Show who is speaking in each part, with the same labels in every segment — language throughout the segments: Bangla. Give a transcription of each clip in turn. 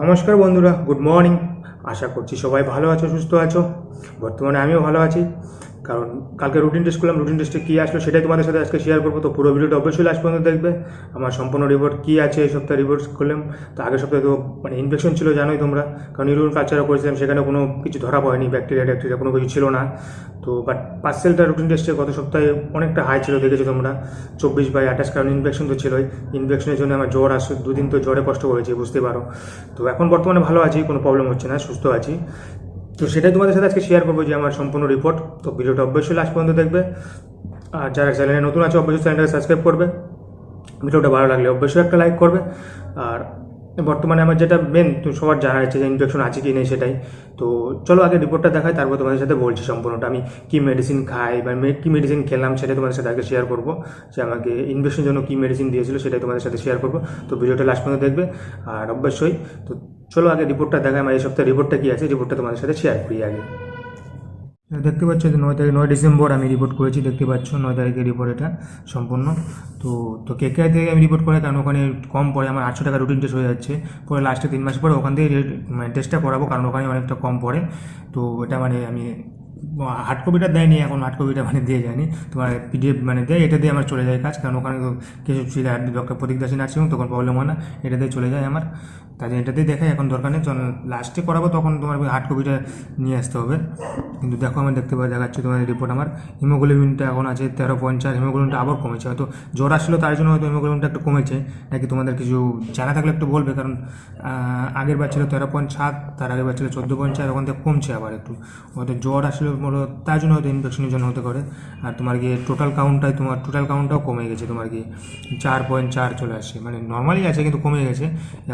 Speaker 1: নমস্কার বন্ধুরা, গুড মর্নিং। আশা করছি সবাই ভালো আছো, সুস্থ আছো। বর্তমানে আমিও ভালো আছি, কারণ কালকে রুটিন টেস্ট করলাম। রুটিন টেস্টে কী আসলো সেটাই তোমাদের সাথে আজকে শেয়ার করবো। তো পুরো ভিডিওটা অবশ্যই লাস্ট পর্যন্ত দেখবে। আমার সম্পূর্ণ রিপোর্ট কী আছে এই সপ্তাহে রিপোর্ট করলাম। তো আগের সপ্তাহে তো ইনফেকশন ছিল, জানোই তোমরা, কারণ ইউরিন কালচারও করেছিলাম, সেখানে কোনো কিছু ধরা পড়েনি, ব্যাকটেরিয়া কোনো কিছু ছিল না। তো বাট পার্সেলটা রুটিন টেস্টে গত সপ্তাহে অনেকটা হাই ছিল, দেখেছো তোমরা, 24/28। কারণ ইনফেকশন তো ছিলই। ইনফেকশনের জন্য আমার জ্বর আসছে, দুদিন তো জ্বরে কষ্ট করেছি, বুঝতে পারো। তো এখন বর্তমানে ভালো আছি, কোনো প্রবলেম হচ্ছে না, সুস্থ আছি। তো সেটাই তোমাদের সাথে আজকে শেয়ার করবো, যে আমার সম্পূর্ণ রিপোর্ট। তো ভিডিওটা অবশ্যই লাস্ট পর্যন্ত দেখবে। আর যারা চ্যানেলে নতুন আছে অবশ্যই চ্যানেলটাকে সাবস্ক্রাইব করবে। ভিডিওটা ভালো লাগলে অবশ্যই একটা লাইক করবে। আর বর্তমানে আমার যেটা মেন তো সবার জানা আছে যে ইনফেকশন আছে কি নেই সেটাই। তো চলো আগে রিপোর্টটা দেখাই, তারপর তোমাদের সাথে বলছি সম্পূর্ণটা আমি কী মেডিসিন খাই বা কী মেডিসিন খেলাম সেটাই তোমাদের সাথে আগে শেয়ার করবো। যে আমাকে ইনফেকশনের জন্য কী মেডিসিন দিয়েছিল সেটাই তোমাদের সাথে শেয়ার করবো। তো ভিডিওটা লাস্ট পর্যন্ত দেখবে। আর অবশ্যই তো চলো আগে রিপোর্টটা দেখাই, আমার এই সপ্তাহে রিপোর্টটা কী আছে রিপোর্টটা তোমাদের সাথে শেয়ার করি আগে। দেখতে পাচ্ছ যে 9 ডিসেম্বর আমি রিপোর্ট করেছি, দেখতে পাচ্ছ 9 তারিখের রিপোর্ট এটা সম্পূর্ণ। তো তো কেকেআই থেকে আমি রিপোর্ট করে, কারণ ওখানে কম পড়ে, আমার 800 টাকা রুটিন টেস্ট হয়ে যাচ্ছে। পরে লাস্টে 3 মাস পরে ওখান থেকে টেস্টটা করাবো, কারণ ওখানে অনেকটা কম পড়ে। তো এটা আমি হার্ড কপিটা দেয়নি, এখন হার্ড কপিটা দিয়ে যায়নি, তোমার পিডিএফ দেয়, এটা দিয়ে আমার চলে যায় কাজ, কারণ ওখানে তো কিছু ছিল ডক্টর প্রতীক দাসী নার্সিং, তখন প্রবলেম হয় না, এটা দিয়ে চলে যায় আমার। তাই এটাতেই দেখাই, এখন দরকার নেই, লাস্টে করাবো তখন তোমার হার্ড কপিটা নিয়ে আসতে হবে। কিন্তু দেখো আমার দেখাচ্ছে তোমার রিপোর্ট, আমার হিমোগ্লোবিনটা এখন আছে 13.4, হিমোগ্লোবিনটা আবার কমেছে, হয়তো জ্বর আসছিলো তার জন্য হয়তো হিমোগ্লোবিনটা একটু কমেছে নাকি, তোমাদের কিছু জানা থাকলে একটু বলবে। কারণ আগের বার ছিল 13.7, তার আগের বার ছিল 14.4, ওখান থেকে কমছে আবার একটু, হয়তো জ্বর আসলে বলো তার জন্য হয়তো ইনফেকশনের জন্য হতে পারে। আর তোমার গিয়ে টোটাল কাউন্টটাও কমে গেছে, তোমার গিয়ে 4.4 চলে আসছে, নর্মালি আছে কিন্তু কমে গেছে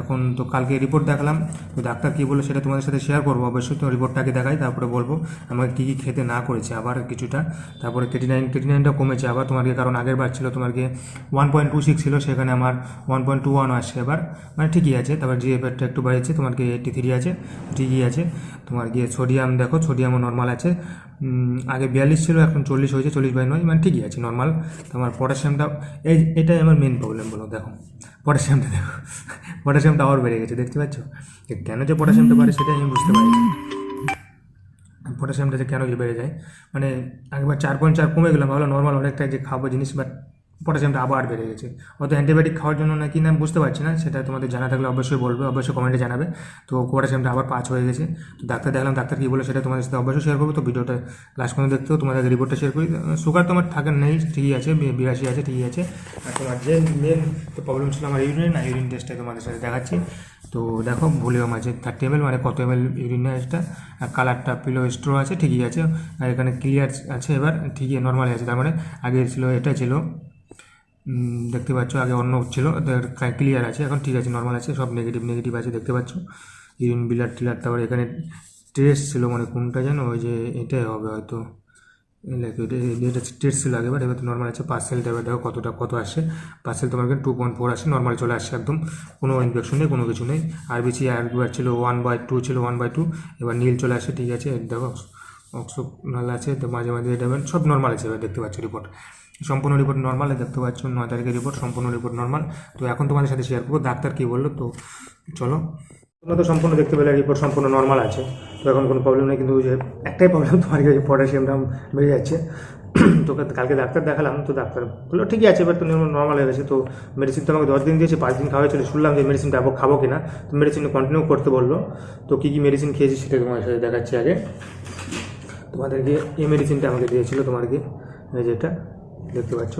Speaker 1: এখন। তো কালকে রিপোর্ট দেখালাম, তো ডাক্তার কী বললো সেটা তোমাদের সাথে শেয়ার করবো অবশ্যই। তো রিপোর্টটাকে দেখাই, তারপরে বলবো আমাকে কী কী খেতে না করেছে আবার কিছুটা। তারপরে কেটিনাইনটা কমেছে আবার তোমার গিয়ে, কারণ আগের বার ছিল তোমার গিয়ে 1.26 ছিল, সেখানে আমার 1.21 আসছে এবার, ঠিকই আছে। তারপর জিএফটা একটু বাড়িয়েছে, তোমার গিয়ে 83 আছে, ঠিকই আছে। তোমার গিয়ে সোডিয়াম দেখো, সোডিয়ামও নর্মাল আছে, আগে 42 ছিল, এখন 40 হয়েছে, 40/9, ঠিকই আছে, নর্মাল। তোমার পটাশিয়ামটা, এটাই আমার মেন প্রবলেম বলো, দেখো পটাশিয়ামটা দেখো, পটাশিয়ামটা আবার বেড়ে গেছে, দেখতে পাচ্ছ। কেন যে পটাশিয়ামটা বাড়ে সেটাই আমি বুঝতে পারছি, পটাশিয়ামটা যে কেন যে বেড়ে যায়, একবার 4.4 কমে গেলাম, ভাবলাম নর্মাল অনেকটা যে খাবো জিনিস, বাট পটাশিয়ামটা আবার বেড়ে গেছে। হয়তো অ্যান্টিবায়োটিক খাওয়ার জন্য নাকি না, বুঝতে পারছি না, সেটা তোমাদের জানা থাকলে অবশ্যই বলবে, অবশ্যই কমেন্টে জানাবে। তো পটাশিয়ামটা আবার 5 হয়ে গেছে। তো ডাক্তার দেখলাম, ডাক্তার কী বলে সেটা তোমাদের সাথে অবশ্যই শেয়ার করবো। তো ভিডিওটা লাস্ট পর্যন্ত দেখতেও তোমাদের রিপোর্টটা শেয়ার করি। সুগার তোমার থাকে নেই, ঠিকই আছে, 82 আছে, ঠিকই আছে। আর তোমার যে মেন তো প্রবলেম ছিল আমার ইউরিন টেস্টটা তোমাদের সাথে দেখাচ্ছি। তো দেখো ভলিউম আছে 30 ml, কত ml ইউরিন এটা, আর কালারটা পিলো স্ট্রো আছে, ঠিকই আছে। আর এখানে ক্লিয়ার আছে, এবার ঠিকই নর্মালি আছে, তার আগে ছিল এটা ছিল, দেখতে পাচ্ছ আগে অন্য ছিল, ক্লিয়ার আছে, এখন ঠিক আছে, নর্মাল আছে, সব নেগেটিভ আছে, দেখতে পাচ্ছ। ইউরিন বিলার টিলার, তারপরে এখানে টেস্ট ছিল, কোনটা যেন, ওই যে এটাই হবে হয়তো, এটা টেস্ট ছিল আগেবার, এবার তো নর্মাল আছে। পার্সেলটা এবার দেখো কত আসছে, পার্সেল তোমার 2.4 আসছে, নর্মাল চলে আসছে একদম, কোনো ইনফেকশন নেই, কোনো কিছু নেই। আরবিসি একবার ছিল 1/2 ছিল, 1/2, এবার নীল চলে আসছে, ঠিক আছে। দেখো অক্সোনাল আছে, তো মাঝে এটা সব নর্মাল আছে, এবার দেখতে পাচ্ছ রিপোর্ট, সম্পূর্ণ রিপোর্ট নর্মাল, দেখতে পাচ্ছ 9 তারিখের রিপোর্ট, সম্পূর্ণ রিপোর্ট নর্মাল। তো এখন তোমাদের সাথে শেয়ার করবো ডাক্তার কী বললো। তো চলো, তোমরা তো সম্পূর্ণ দেখতে পেলে রিপোর্ট সম্পূর্ণ নর্মাল আছে, তো এখন কোনো প্রবলেম নেই। কিন্তু যে একটাই প্রবলেম, তোমার কাছে পটাশিয়ামটা বেড়ে যাচ্ছে। তো কালকে ডাক্তার দেখালাম, তো ডাক্তার বললো ঠিকই আছে, এবার তো নর্মাল হয়ে গেছে। তো মেডিসিন তো আমাকে 10 দিন দিয়েছে, 5 দিন খাওয়া হয়েছিল, শুনলাম যে মেডিসিনটা আবার খাবো কিনা, তো মেডিসিন কন্টিনিউ করতে বললো। তো কী কী মেডিসিন খেয়েছি সেটা তোমার সাথে দেখাচ্ছি আগে। তোমাদেরকে এই মেডিসিনটা আমাকে দিয়েছিল, তোমাকে এই যেটা দেখতে পাচ্ছ,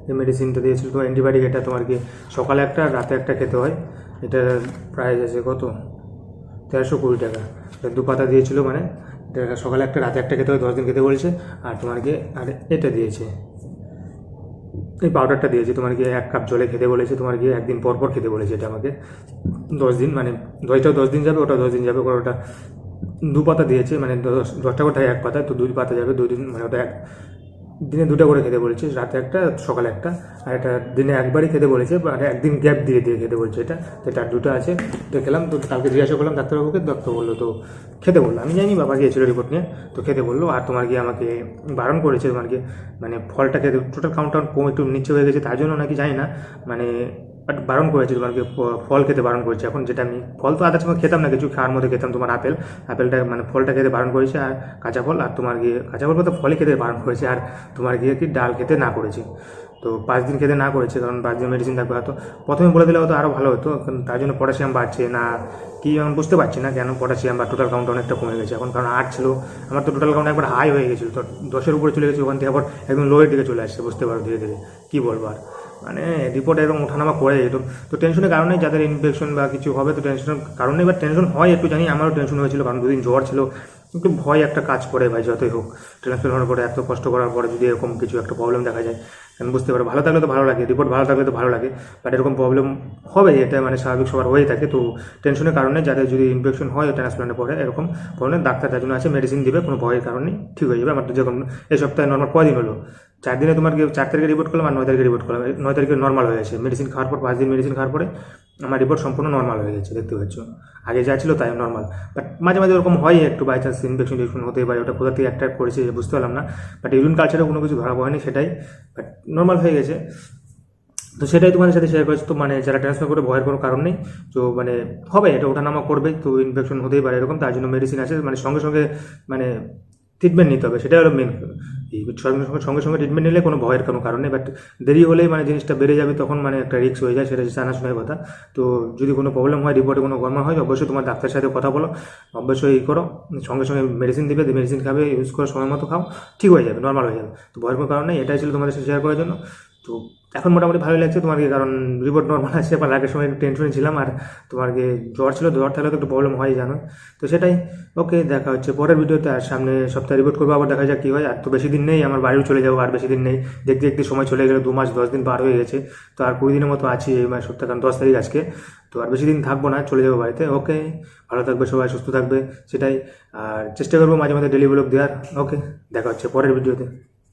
Speaker 1: এই মেডিসিনটা দিয়েছিল তোমার অ্যান্টিবায়োটিক, এটা তোমার সকালে একটা রাতে একটা খেতে হয়। এটা প্রাইস আছে কত, 1320 টাকা, 2 পাতা দিয়েছিল, এটা সকালে একটা রাতে একটা খেতে হয়, 10 দিন খেতে বলেছে। আর আর এটা দিয়েছে, এই পাউডারটা দিয়েছে, 1 কাপ জলে খেতে বলেছে, একদিন পর পর খেতে বলেছে। এটা আমাকে 10 দিন, দইটাও 10 দিন যাবে, ওটাও 10 দিন যাবে, ওটা 2 পাতা দিয়েছে, 10টা করে 1 পাতা, তো 2 পাতা যাবে 2 দিন, ওটা দিনে 2টা করে খেতে বলেছে, রাতে একটা সকালে একটা, আর এটা দিনে একবারই খেতে বলেছে, আর একদিন গ্যাপ দিয়ে খেতে বলছে এটা। তো এটা 2টা আছে, তো খেলাম। তো কালকে জিজ্ঞাসা করলাম ডাক্তারবাবুকে, ডাক্তার বললো, তো খেতে বললো, আমি জানি, বাবা গিয়েছিল রিপোর্ট নিয়ে, তো খেতে বললো। আর আমাকে বারণ করেছে, ফলটা খেতে, টোটাল কাউন্ট একটু নিচে হয়ে গেছে, তার জন্য নাকি জানি না, বাট বারণ করেছে তোমাকে ফল খেতে বারণ করেছে। এখন যেটা আমি ফল তো আদার সময় খেতাম না, কিছু খাওয়ার মধ্যে খেতাম তোমার আপেলটা মানে ফলটা খেতে বারণ করেছে, আর কাঁচা ফল, আর তোমার গিয়ে কাঁচা ফল তো ফলই খেতে বারণ করেছে, আর তোমার গিয়ে কি ডাল খেতে না করেছে। তো 5 দিন খেতে না করেছে, কারণ 5 দিন মেডিসিন থাকবে। হয়তো প্রথমে বলে দিলে হয়তো আরও ভালো হতো, কারণ তার জন্য পটাশিয়াম বাড়ছে না কি আমি বুঝতে পারছি না কেন পটাশিয়াম বা টোটাল কাউন্ট অনেকটা কমে গেছে এখন, কারণ 8 ছিল, আমার তো টোটাল কাউন্ট একবার হাই হয়ে গেছিলো, তো 10-এর উপরে চলে গেছে, ওখান থেকে আবার একদম লোয়ের দিকে চলে আসছে, বুঝতে পারো ধীরে ধীরে কী বলবো আর, মানে রিপোর্ট এরকম ওঠানামা করে যেত। তো টেনশনের কারণে যাদের ইনফেকশন বা কিছু হবে, তো টেনশনের কারণে এবার টেনশন হয় একটু জানি, আমারও টেনশন হয়েছিল, কারণ 2 দিন জ্বর ছিল, একটু ভয় একটা কাজ করে ভাই, যতই হোক ট্রান্সফার হওয়ার পরে এত কষ্ট করার পরে যদি এরকম কিছু একটা প্রবলেম দেখা যায়, কারণ বুঝতে পারো ভালো থাকলে তো ভালো লাগে, রিপোর্ট ভালো থাকলে তো ভালো লাগে, বাট এরকম প্রবলেম হবে, এটা মানে স্বাভাবিক সবার হয়েই থাকে। তো টেনশনের কারণে যাদের যদি ইনফেকশন হয় ট্রান্সপ্লান্টের পরে এরকম প্রবলেম, ডাক্তার তার জন্য আছে, মেডিসিন দিবে, কোনো ভয়ের কারণে ঠিক হয়ে যাবে। আমার তো যখন এই সপ্তাহে নর্মাল কদিন হলো, 4 দিনে তোমার 4 তারিখে রিপোর্ট করলাম আর 9 তারিখে রিপোর্ট করলাম, 9 তারিখে নর্মাল হয়ে গেছে, মেডিসিন খাওয়ার পর 5 দিন মেডিসিন খাওয়ার পরে আমার রিপোর্ট সম্পূর্ণ নর্মাল হয়ে গেছে, দেখতে পাচ্ছ, আগে যা ছিল তাই নর্মাল। বাট মাঝে মাঝে ওরকম হয় একটু বাই চান্স ইনফেকশন হতেই পারে, ওটা কোথা থেকে অ্যাট্রাক্ট করেছে বুঝতে পারলাম না, বাট ইউরিন কালচারে কোনো কিছু ধরা পড়েনি সেটাই, বাট নর্মাল হয়ে গেছে। তো সেটাই তোমাদের সাথে শেয়ার করেছি। তো মানে যারা ট্রান্সফার করে ভয়ের কোনো কারণ নেই, তো মানে হবে, এটা ওঠানামা করবে, তো ইনফেকশন হতেই পারে এরকম, তার জন্য মেডিসিন আছে, মানে সঙ্গে সঙ্গে মানে ট্রিটমেন্ট নিতে হবে, সেটাই হলো মেন। এই সঙ্গে সঙ্গে ট্রিটমেন্ট নিলে কোনো ভয়ের কোনো কারণ নেই, বাট দেরি হলেই মানে জিনিসটা বেড়ে যাবে, তখন মানে একটা রিস্ক হয়ে যায়, সেটা জানাশোনার কথা। তো যদি কোনো প্রবলেম হয়, রিপোর্টে কোনো গড়বড় হয়, অবশ্যই তোমার ডাক্তারের সাথে কথা বলো, অবশ্যই করো, সঙ্গে সঙ্গে মেডিসিন দিবে, মেডিসিন খাবে, ইউজ করে সময় মতো খাও, ঠিক হয়ে যাবে, নর্মাল হয়ে যাবে। তো ভয়ের কোনো কারণ নেই, এটাই ছিল তোমাদের সাথে শেয়ার করার জন্য। তো এখন মোটামুটি ভালোই লাগছে তোমার কি, কারণ রিপোর্ট নর্মাল আসছে, বা আগের সময় একটু টেনশনে ছিলাম, আর তোমার কি জ্বর ছিল, জ্বর থাকলে তো একটু প্রবলেম হয় জানো। তো সেটাই, ওকে, দেখা হচ্ছে পরের ভিডিওতে, আর সামনে সপ্তাহে রিপোর্ট করবো, আবার দেখা যাক কী হয়। আর তো বেশি দিন নেই, আমার বাড়িও চলে যাবো, আর বেশি দিন নেই, দেখতে দেখতে সময় চলে গেলে 2 মাস 10 দিন পার হয়ে গেছে। তো আর 20 দিনের মতো আছি এই মাস সপ্তাহে, কারণ 10 তারিখ আজকে, তো আর বেশি দিন থাকবো না, চলে যাবো বাড়িতে। ওকে, ভালো থাকবে সবাই, সুস্থ থাকবে, সেটাই। আর চেষ্টা করবো মাঝে মাঝে ডেলি ব্লগ দেওয়ার। ওকে, দেখা হচ্ছে পরের ভিডিওতে।